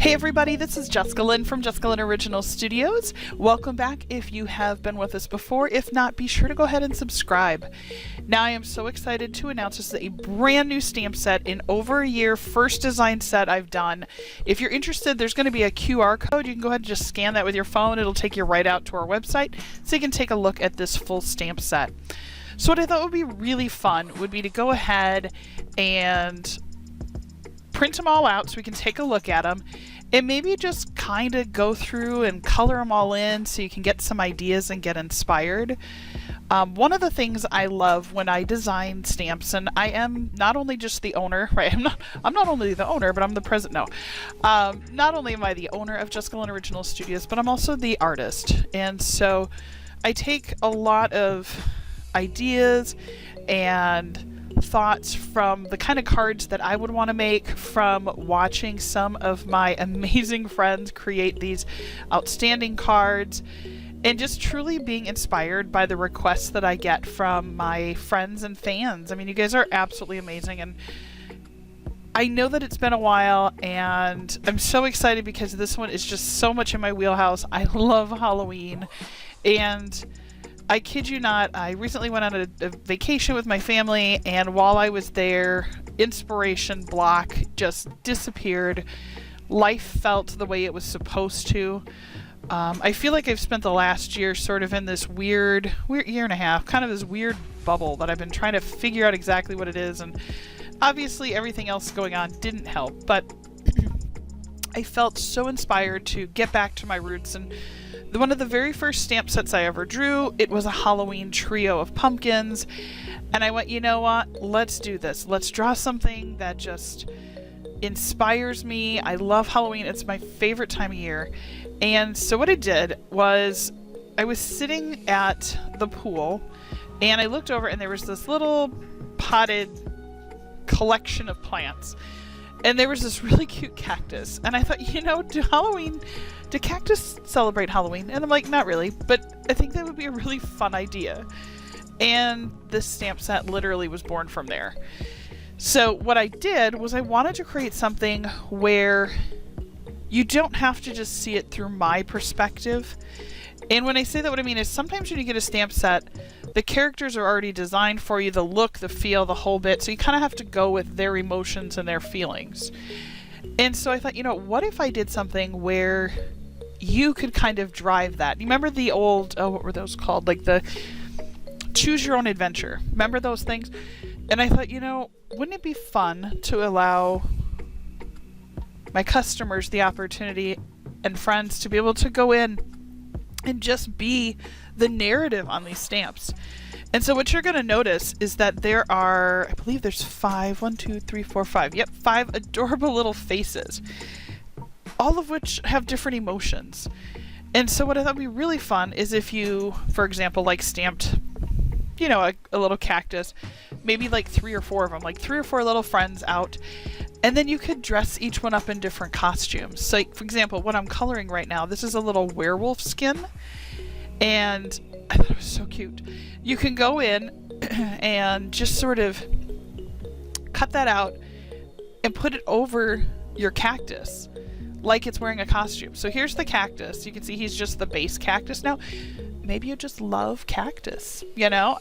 Hey everybody, this is Jessica Lynn from JessicaLynnOriginal Studios. Welcome back if you have been with us before. If not, be sure to go ahead and subscribe. Now I am so excited to announce this is a brand new stamp set in over a year, first design set I've done. If you're interested, there's going to be a QR code. You can go ahead and just scan that with your phone. It'll take you right out to our website so you can take a look at this full stamp set. So what I thought would be really fun would be to go ahead and print them all out so we can take a look at them and maybe just kind of go through and color them all in so you can get some ideas and get inspired. One of the things I love when I design stamps, and I am not only just the owner, right? I'm not only the owner, but I'm the president. No, not only am I the owner of JessicaLynnOriginal Studios, but I'm also the artist. And so I take a lot of ideas and thoughts from the kind of cards that I would want to make from watching some of my amazing friends create these outstanding cards and just truly being inspired by the requests that I get from my friends and fans. I mean, you guys are absolutely amazing, and I know that it's been a while, and I'm so excited because this one is just so much in my wheelhouse. I love Halloween, and I kid you not, I recently went on a vacation with my family, and while I was there, inspiration block just disappeared. Life felt the way it was supposed to. I feel like I've spent the last year sort of in this weird year and a half, kind of this weird bubble that I've been trying to figure out exactly what it is, and obviously everything else going on didn't help, but I felt so inspired to get back to my roots. And one of the very first stamp sets I ever drew, it was a Halloween trio of pumpkins, and I went, you know what, let's do this. Let's draw something that just inspires me. I love Halloween. It's my favorite time of year. And so what I did was I was sitting at the pool, and I looked over, and there was this little potted collection of plants, and there was this really cute cactus, and I thought, you know, do cactus celebrate Halloween? And I'm like, not really, but I think that would be a really fun idea. And this stamp set literally was born from there. So what I did was I wanted to create something where you don't have to just see it through my perspective. And when I say that, what I mean is sometimes when you get a stamp set, the characters are already designed for you, the look, the feel, the whole bit, so you kind of have to go with their emotions and their feelings. And so I thought, you know, what if I did something where you could kind of drive that? You remember the old, what were those called? Like the Choose Your Own Adventure. Remember those things? And I thought, you know, wouldn't it be fun to allow my customers the opportunity and friends to be able to go in and just be the narrative on these stamps? And so what you're going to notice is that there are, I believe there's 5, 1, 2, 3, 4, 5. Yep, 5 adorable little faces, all of which have different emotions. And so what I thought would be really fun is if you, for example, like stamped, you know, a little cactus, maybe like 3 or 4 of them, like 3 or 4 little friends out, and then you could dress each one up in different costumes. So, like, for example, what I'm coloring right now, this is a little werewolf skin, and I thought it was so cute. You can go in and just sort of cut that out and put it over your cactus like it's wearing a costume. So here's the cactus. You can see he's just the base cactus. Now, maybe you just love cactus, you know?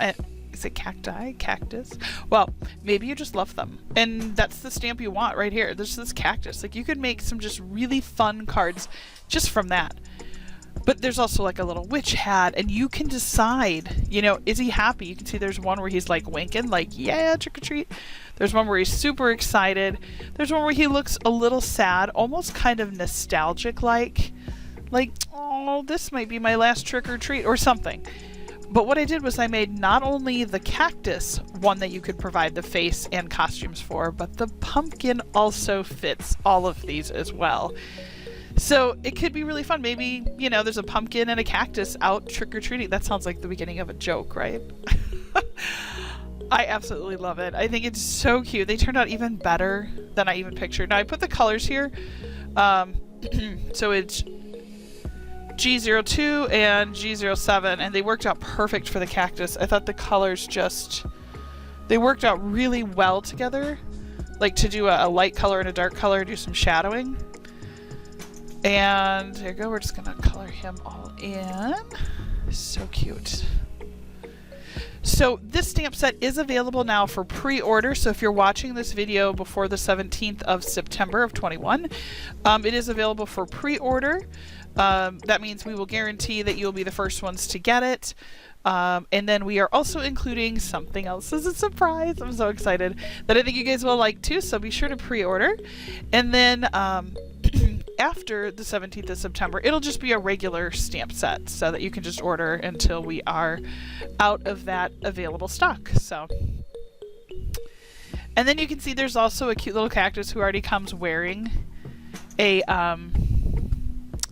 Is it cacti? Cactus? Well, maybe you just love them, and that's the stamp you want right here. There's this cactus. Like, you could make some just really fun cards just from that. But there's also like a little witch hat, and you can decide, you know, is he happy? You can see there's one where he's like winking, like, yeah, trick or treat. There's one where he's super excited. There's one where he looks a little sad, almost kind of nostalgic, like, oh, this might be my last trick or treat or something. But what I did was I made not only the cactus one that you could provide the face and costumes for, but the pumpkin also fits all of these as well. So it could be really fun. Maybe, you know, there's a pumpkin and a cactus out trick-or-treating. That sounds like the beginning of a joke, right? I absolutely love it. I think it's so cute. They turned out even better than I even pictured. Now, I put the colors here. So it's G02 and G07, and they worked out perfect for the cactus. I thought the colors they worked out really well together, like to do a light color and a dark color, do some shadowing. And there you go. We're just going to color him all in. So cute. So this stamp set is available now for pre-order. So if you're watching this video before the 17th of September of 21, it is available for pre-order. That means we will guarantee that you'll be the first ones to get it. And then we are also including something else as a surprise. I'm so excited that I think you guys will like too. So be sure to pre-order. And then after the 17th of September, it'll just be a regular stamp set so that you can just order until we are out of that available stock. So, and then you can see there's also a cute little cactus who already comes wearing a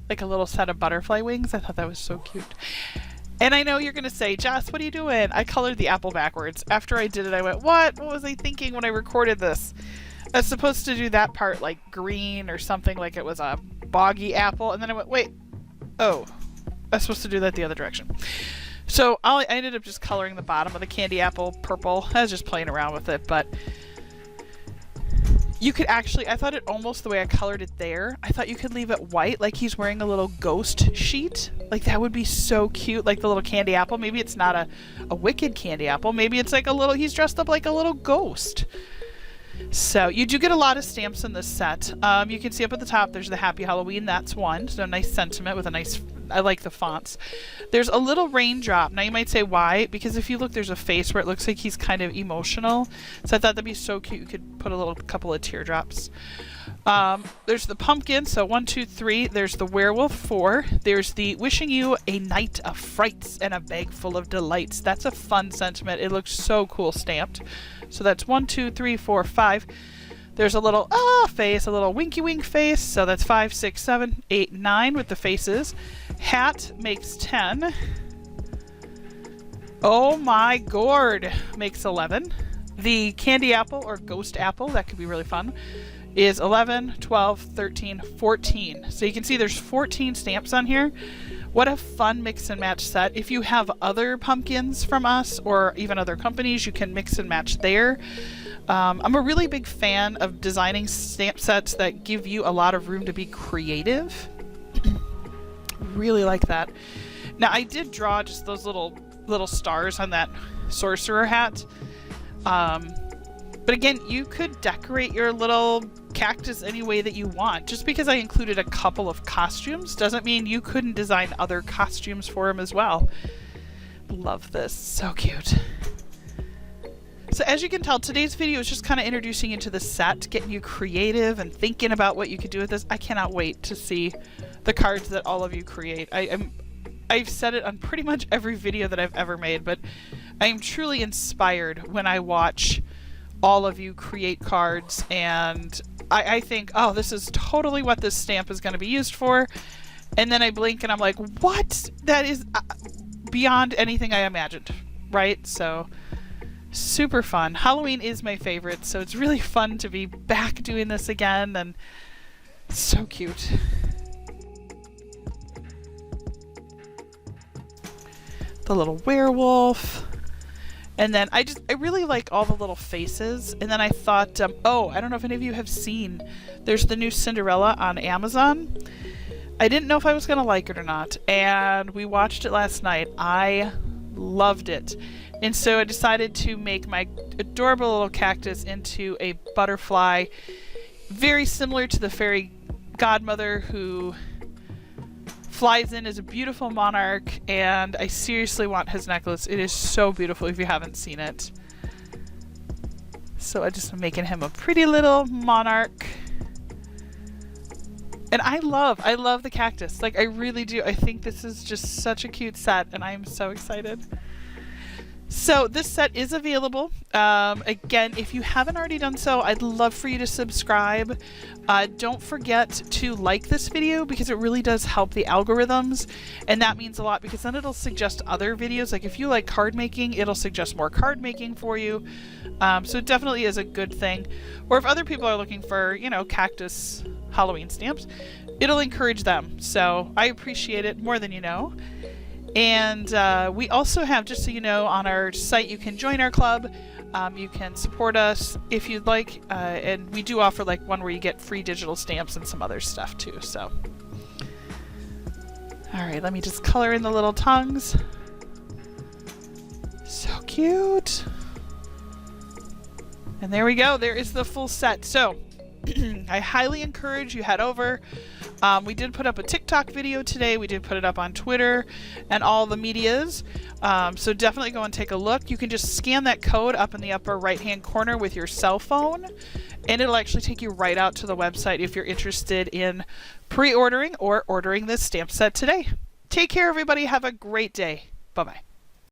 like a little set of butterfly wings. I thought that was so cute. And I know you're going to say, Jess, what are you doing? I colored the apple backwards. After I did it, I went, what? What was I thinking when I recorded this? I was supposed to do that part like green or something, like it was a boggy apple. And then I went, wait, oh, I was supposed to do that the other direction. So I ended up just coloring the bottom of the candy apple purple. I was just playing around with it, but you could actually, I thought it almost the way I colored it there, I thought you could leave it white, like he's wearing a little ghost sheet. Like that would be so cute, like the little candy apple. Maybe it's not a wicked candy apple. Maybe it's like a little, he's dressed up like a little ghost. So you do get a lot of stamps in this set. You can see up at the top there's the Happy Halloween. That's one. So a nice sentiment with a nice, I like the fonts. There's a little raindrop. Now you might say why? Because if you look, there's a face where it looks like he's kind of emotional. So I thought that'd be so cute. You could put a little couple of teardrops. There's the pumpkin. So 1, 2, 3. There's the werewolf. 4. There's the wishing you a night of frights and a bag full of delights. That's a fun sentiment. It looks so cool stamped. So that's 1, 2, 3, 4, 5. There's a little face, a little winky wink face. So that's 5, 6, 7, 8, 9 with the faces. Hat makes 10. Oh my gourd makes 11. The candy apple or ghost apple, that could be really fun, is 11, 12, 13, 14. So you can see there's 14 stamps on here. What a fun mix and match set. If you have other pumpkins from us or even other companies, you can mix and match there. I'm a really big fan of designing stamp sets that give you a lot of room to be creative. Really like that. Now I did draw just those little stars on that sorcerer hat. But again, you could decorate your little cactus any way that you want. Just because I included a couple of costumes doesn't mean you couldn't design other costumes for him as well. Love this. So cute. So as you can tell, today's video is just kind of introducing you to the set, getting you creative and thinking about what you could do with this. I cannot wait to see the cards that all of you create. I've said it on pretty much every video that I've ever made, but I am truly inspired when I watch all of you create cards, and I think, oh, this is totally what this stamp is going to be used for. And then I blink and I'm like, what? That is beyond anything I imagined, right? So super fun. Halloween is my favorite, so it's really fun to be back doing this again, and so cute. The little werewolf. And then I really like all the little faces. And then I thought, oh, I don't know if any of you have seen, there's the new Cinderella on Amazon. I didn't know if I was going to like it or not. And we watched it last night. I loved it. And so I decided to make my adorable little cactus into a butterfly, very similar to the fairy godmother who flies in as a beautiful monarch, and I seriously want his necklace. It is so beautiful if you haven't seen it. So I just am making him a pretty little monarch. And I love the cactus. Like, I really do. I think this is just such a cute set, and I am so excited. So this set is available. Again, if you haven't already done so, I'd love for you to subscribe. Don't forget to like this video because it really does help the algorithms, and that means a lot because then it'll suggest other videos. Like if you like card making, it'll suggest more card making for you. So it definitely is a good thing. Or if other people are looking for, you know, cactus Halloween stamps, it'll encourage them. So I appreciate it more than you know. And we also have, just so you know, on our site you can join our club. You can support us if you'd like, and we do offer like one where you get free digital stamps and some other stuff too. So All right, let me just color in the little tongues. So cute. And there we go. There is the full set. So I highly encourage you head over. We did put up a TikTok video today. We did put it up on Twitter and all the medias. So definitely go and take a look. You can just scan that code up in the upper right-hand corner with your cell phone, and it'll actually take you right out to the website if you're interested in pre-ordering or ordering this stamp set today. Take care, everybody. Have a great day. Bye-bye.